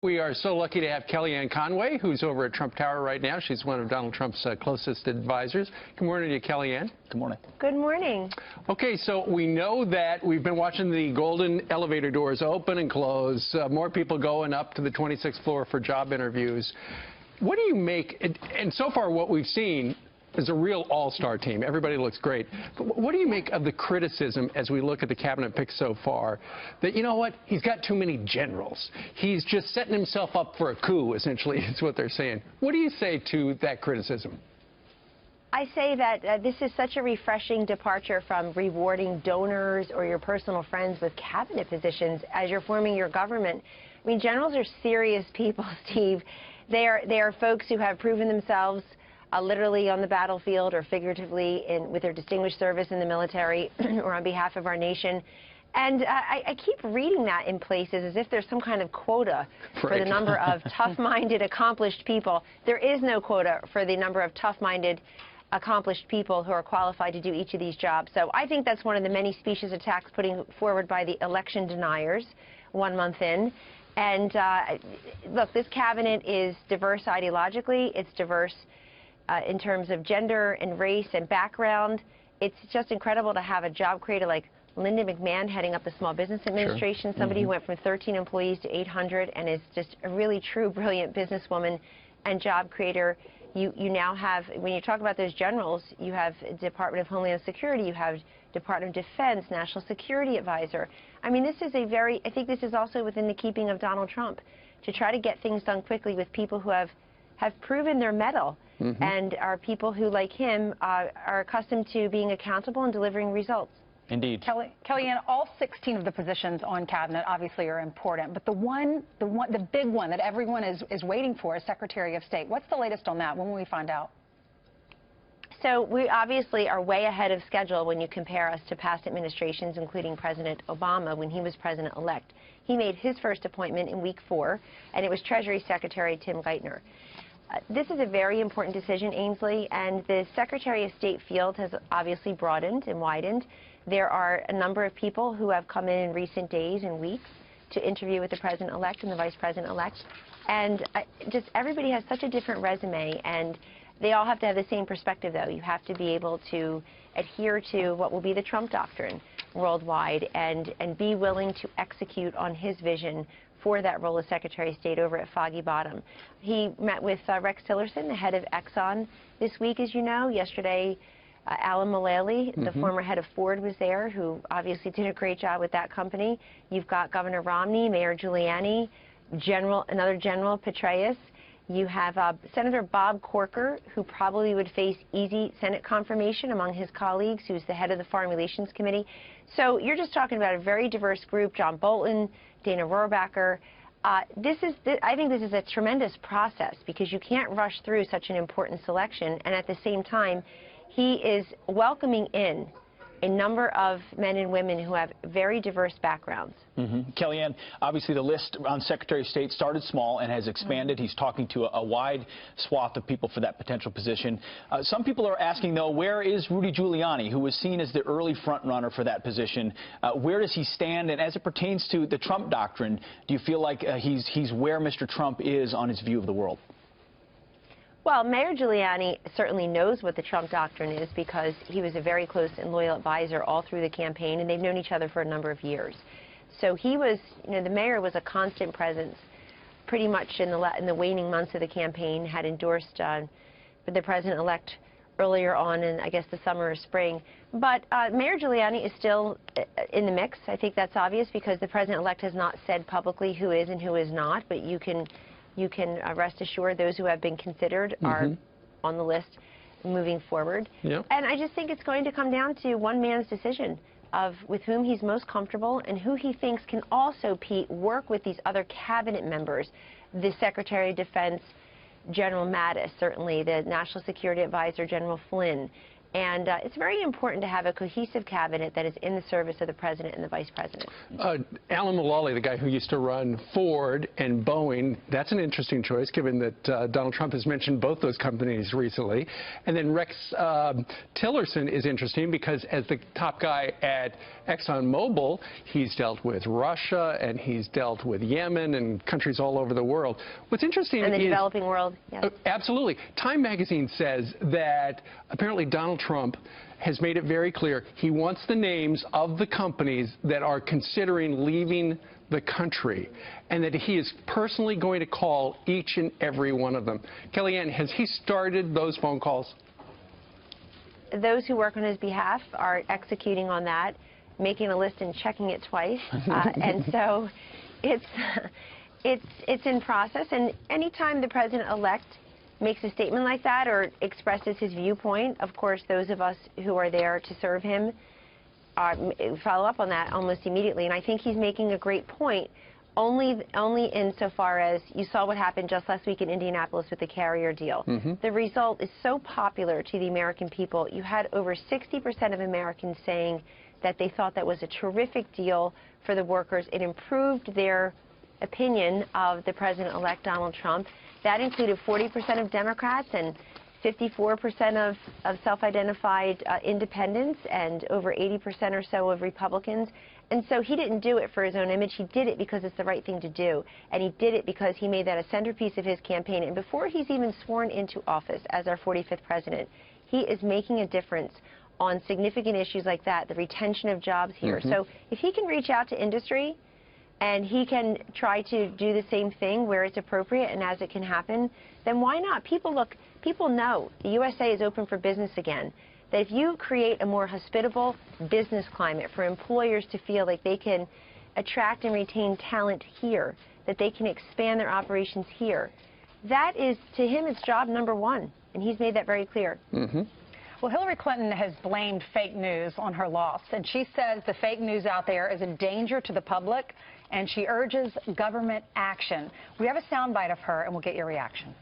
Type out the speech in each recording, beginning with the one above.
We are so lucky to have Kellyanne Conway, who's over at Trump Tower right now. She's one of Donald Trump's closest advisors. Good morning to you, Kellyanne. Good morning. Good morning. Okay, so we know that we've been watching the golden elevator doors open and close, more people going up to the 26th floor for job interviews. What do you make, and so far what we've seen is a real all-star team. Everybody looks great. But what do you make of the criticism as we look at the cabinet picks so far that, you know what, he's got too many generals. He's just setting himself up for a coup, essentially, is what they're saying. What do you say to that criticism? I say that this is such a refreshing departure from rewarding donors or your personal friends with cabinet positions as you're forming your government. I mean, generals are serious people, Steve. They are folks who have proven themselves literally on the battlefield or figuratively with their distinguished service in the military or on behalf of our nation. And I keep reading that in places as if there's some kind of quota for the number of tough-minded, accomplished people. There is no quota for the number of tough-minded, accomplished people who are qualified to do each of these jobs. So I think that's one of the many specious attacks putting forward by the election deniers 1 month in. And look, this cabinet is diverse ideologically. It's diverse in terms of gender and race and background. It's just incredible to have a job creator like Linda McMahon heading up the Small Business Administration, somebody who went from 13 employees to 800 and is just a really true, brilliant businesswoman and job creator. You now have, when you talk about those generals, you have Department of Homeland Security, you have Department of Defense, National Security Advisor. I mean, this is a very, I think this is also within the keeping of Donald Trump to try to get things done quickly with people who have proven their mettle and are people who, like him, are accustomed to being accountable and delivering results. Indeed. Kellyanne, all 16 of the positions on cabinet obviously are important, but the big one that everyone is waiting for is Secretary of State. What's the latest on that? When will we find out? So we obviously are way ahead of schedule when you compare us to past administrations, including President Obama when he was president-elect. He made his first appointment in week 4, and it was Treasury Secretary Tim Geithner. This is a very important decision, Ainsley, and the Secretary of State field has obviously broadened and widened. There are a number of people who have come in recent days and weeks to interview with the President-elect and the Vice President-elect. And just everybody has such a different resume, and they all have to have the same perspective, though. You have to be able to adhere to what will be the Trump doctrine worldwide and be willing to execute on his vision for that role as Secretary of State over at Foggy Bottom. He met with Rex Tillerson, the head of Exxon, this week, as you know. Yesterday, Alan Mulally, the former head of Ford, was there, who obviously did a great job with that company. You've got Governor Romney, Mayor Giuliani, another General Petraeus. You have Senator Bob Corker, who probably would face easy Senate confirmation among his colleagues, who's the head of the Foreign Relations Committee. So you're just talking about a very diverse group. John Bolton, Dana Rohrabacher. I think this is a tremendous process because you can't rush through such an important selection, and at the same time, he is welcoming in a number of men and women who have very diverse backgrounds. Kellyanne, obviously the list on Secretary of State started small and has expanded. He's talking to a wide swath of people for that potential position. Some people are asking, though, where is Rudy Giuliani, who was seen as the early front runner for that position? Where does he stand? And as it pertains to the Trump doctrine, do you feel like he's where Mr. Trump is on his view of the world? Well, Mayor Giuliani certainly knows what the Trump doctrine is because he was a very close and loyal advisor all through the campaign, and they've known each other for a number of years. So he was, you know, the mayor was a constant presence pretty much in the waning months of the campaign, had endorsed the president-elect earlier on in, I guess, the summer or spring. But Mayor Giuliani is still in the mix. I think that's obvious because the president-elect has not said publicly who is and who is not, but you can rest assured those who have been considered are on the list moving forward. And I just think it's going to come down to one man's decision of with whom he's most comfortable and who he thinks can also, Pete, work with these other cabinet members, the Secretary of Defense, General Mattis, certainly, the National Security Advisor, General Flynn, And it's very important to have a cohesive cabinet that is in the service of the president and the vice president. Alan Mulally, the guy who used to run Ford and Boeing, that's an interesting choice, given that Donald Trump has mentioned both those companies recently. And then Rex Tillerson is interesting because as the top guy at ExxonMobil, he's dealt with Russia and he's dealt with Yemen and countries all over the world. What's interesting and the is, developing world, yes. Absolutely. Time magazine says that apparently Donald Trump has made it very clear he wants the names of the companies that are considering leaving the country, and that he is personally going to call each and every one of them. Kellyanne, has he started those phone calls? Those who work on his behalf are executing on that, making a list and checking it twice, and so it's in process. And anytime the president-elect makes a statement like that or expresses his viewpoint, of course, those of us who are there to serve him follow up on that almost immediately. And I think he's making a great point, only insofar as you saw what happened just last week in Indianapolis with the carrier deal. The result is so popular to the American people. You had over 60% of Americans saying that they thought that was a terrific deal for the workers. It improved their opinion of the president-elect Donald Trump. That included 40% of Democrats and 54% of self-identified independents and over 80% or so of Republicans. And so he didn't do it for his own image. He did it because it's the right thing to do. And he did it because he made that a centerpiece of his campaign. And before he's even sworn into office as our 45th president, he is making a difference on significant issues like that, the retention of jobs here. So if he can reach out to industry and he can try to do the same thing where it's appropriate and as it can happen, then why not? People know the USA is open for business again. That if you create a more hospitable business climate for employers to feel like they can attract and retain talent here, that they can expand their operations here, that is, to him, it's job number one. And he's made that very clear. Well, Hillary Clinton has blamed fake news on her loss, and she says the fake news out there is a danger to the public, and she urges government action. We have a soundbite of her, and we'll get your reaction.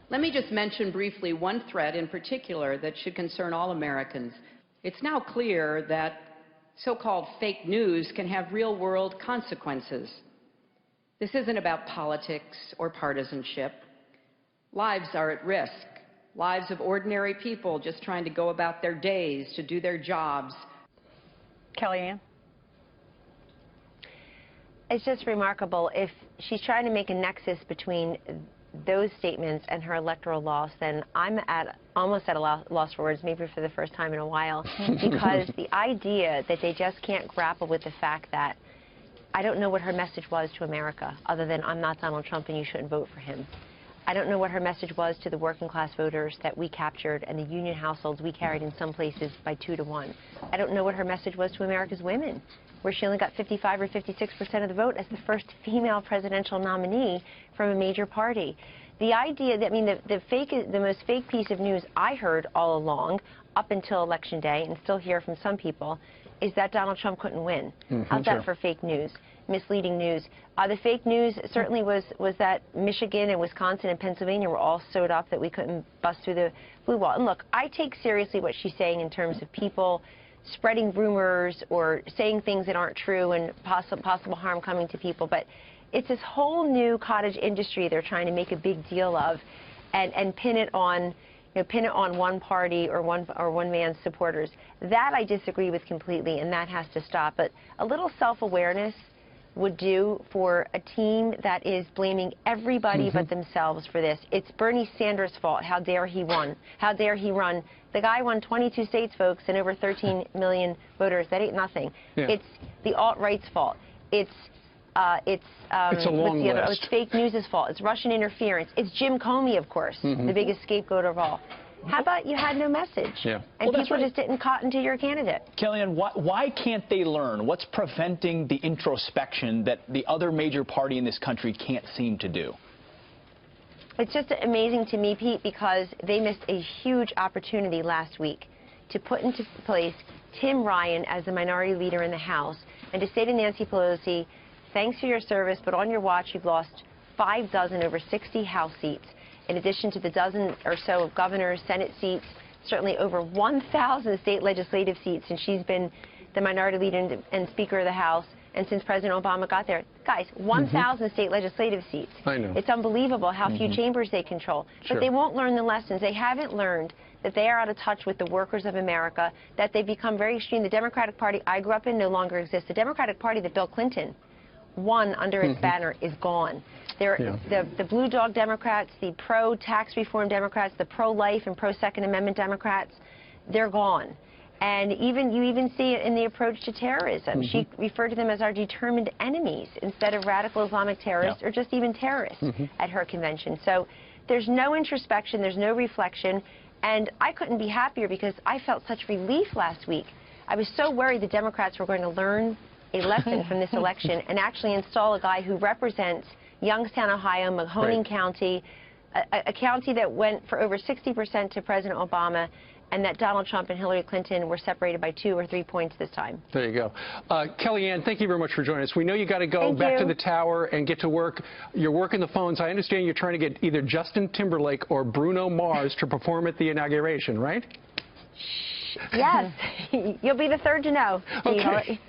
Let me just mention briefly one threat in particular that should concern all Americans. It's now clear that so-called fake news can have real-world consequences. This isn't about politics or partisanship. Lives are at risk. Lives of ordinary people just trying to go about their days, to do their jobs. Kellyanne? It's just remarkable. If she's trying to make a nexus between those statements and her electoral loss, then I'm almost at a loss for words, maybe for the first time in a while, because the idea that they just can't grapple with the fact that I don't know what her message was to America, other than I'm not Donald Trump and you shouldn't vote for him. I don't know what her message was to the working class voters that we captured and the union households we carried in some places by 2 to 1. I don't know what her message was to America's women, where she only got 55 or 56% of the vote as the first female presidential nominee from a major party. The idea that, I mean, the most fake piece of news I heard all along, up until Election Day, and still hear from some people, is that Donald Trump couldn't win. How's that for fake news? Misleading news. The fake news certainly was that Michigan and Wisconsin and Pennsylvania were all sewed up that we couldn't bust through the blue wall. And look, I take seriously what she's saying in terms of people spreading rumors or saying things that aren't true and possible harm coming to people. But it's this whole new cottage industry they're trying to make a big deal of and pin it on one party or one man's supporters. That I disagree with completely, and that has to stop. But a little self-awareness would do for a team that is blaming everybody but themselves for this. It's Bernie Sanders' fault. How dare he won? How dare he run? The guy won 22 states, folks, and over 13 million voters. That ain't nothing. Yeah. It's the alt-right's fault. It's a long list. It's fake news' fault. It's Russian interference. It's Jim Comey, of course, the biggest scapegoat of all. How about you had no message? Yeah. And people just didn't cotton to your candidate. Kellyanne, why can't they learn? What's preventing the introspection that the other major party in this country can't seem to do? It's just amazing to me, Pete, because they missed a huge opportunity last week to put into place Tim Ryan as the minority leader in the House and to say to Nancy Pelosi, thanks for your service, but on your watch you've lost 6 over 60 House seats, in addition to the dozen or so of governors, Senate seats, certainly over 1,000 state legislative seats since she's been the minority leader and Speaker of the House, and since President Obama got there. Guys, 1,000 state legislative seats. I know. It's unbelievable how few chambers they control. Sure. But they won't learn the lessons. They haven't learned that they are out of touch with the workers of America, that they've become very extreme. The Democratic Party I grew up in no longer exists. The Democratic Party that Bill Clinton won under its banner is gone. The Blue Dog Democrats, the pro-tax reform Democrats, the pro-life and pro-Second Amendment Democrats, they're gone. And you even see it in the approach to terrorism. She referred to them as our determined enemies instead of radical Islamic terrorists or just even terrorists at her convention. So there's no introspection, there's no reflection, and I couldn't be happier because I felt such relief last week. I was so worried the Democrats were going to learn a lesson from this election and actually install a guy who represents Youngstown, Ohio, Mahoning County, a county that went for over 60% to President Obama, and that Donald Trump and Hillary Clinton were separated by 2 or 3 points this time. There you go. Kellyanne, thank you very much for joining us. We know you got to go back to the tower and get to work. You're working the phones. I understand you're trying to get either Justin Timberlake or Bruno Mars to perform at the inauguration, right? Yes. You'll be the third to know. Okay.